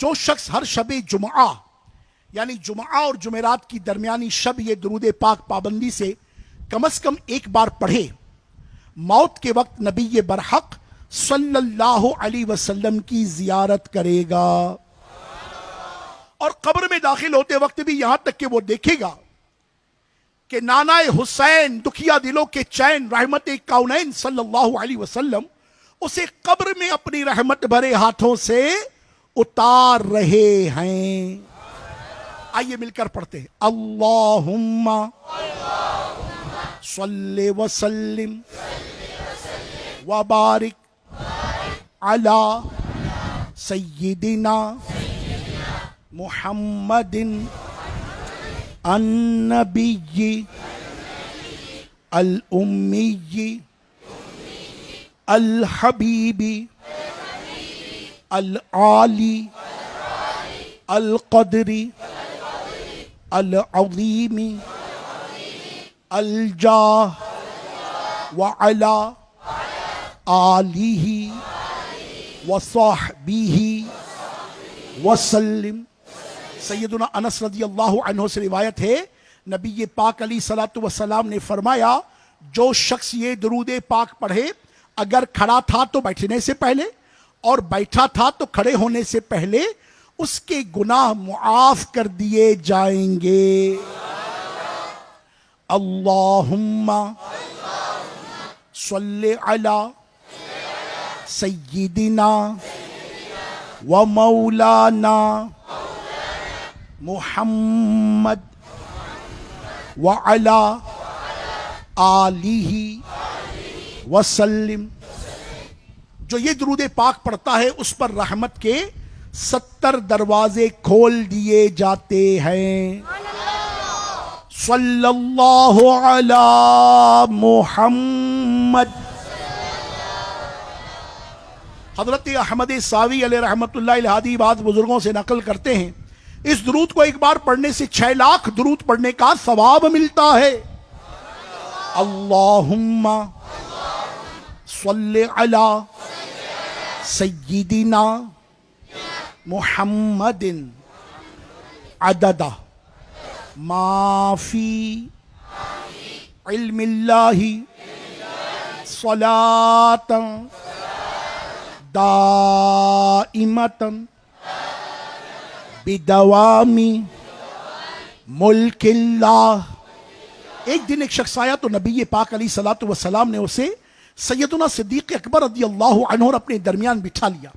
جو شخص ہر شب جمعہ یعنی جمعہ اور جمعرات کی درمیانی شب یہ درود پاک پابندی سے کم از کم ایک بار پڑھے، موت کے وقت نبی برحق صلی اللہ علیہ وسلم کی زیارت کرے گا، اور قبر میں داخل ہوتے وقت بھی یہاں تک کہ وہ دیکھے گا کہ نانا حسین دکھیا دلوں کے چین رحمت کونین صلی اللہ علیہ وسلم اسے قبر میں اپنی رحمت بھرے ہاتھوں سے اتار رہے ہیں۔ آئیے مل کر پڑھتے ہیں، اللہم صلی وسلم وبارک علی سیدنا محمد النبی الامی الحبیب العالی القدر العظیم الجاہ وعلا آلہ وصحبہ وسلم۔ سیدنا انس رضی اللہ عنہ سے روایت ہے، نبی پاک علیہ الصلوۃ والسلام نے فرمایا، جو شخص یہ درود پاک پڑھے اگر کھڑا تھا تو بیٹھنے سے پہلے اور بیٹھا تھا تو کھڑے ہونے سے پہلے اس کے گناہ معاف کر دیے جائیں گے۔ اللہم صلی علی سیدنا و مولانا محمد وعلی آلہ وسلم۔ جو یہ درود پاک پڑھتا ہے اس پر رحمت کے 70 دروازے کھول دیے جاتے ہیں۔ صلی اللہ علی محمد۔ حضرت احمد ساوی علیہ رحمت اللہ الہادی بعض بزرگوں سے نقل کرتے ہیں، اس درود کو ایک بار پڑھنے سے 6 لاکھ درود پڑھنے کا ثواب ملتا ہے۔ اللہم صلی علی سیدنا محمد عدد ما فی علم اللہ صلاة دائمة بدوام ملک اللہ۔ ایک دن ایک شخص آیا تو نبی پاک علیہ الصلوۃ والسلام نے اسے سیدنا صدیق اکبر رضی اللہ عنہ اور اپنے درمیان بٹھا لیا۔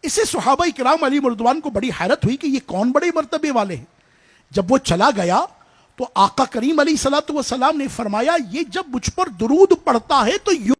اسے صحابہ کرام علیہ رضوان کو بڑی حیرت ہوئی کہ یہ کون بڑے مرتبے والے ہیں۔ جب وہ چلا گیا تو آقا کریم علیہ الصلوۃ والسلام نے فرمایا، یہ جب مجھ پر درود پڑھتا ہے تو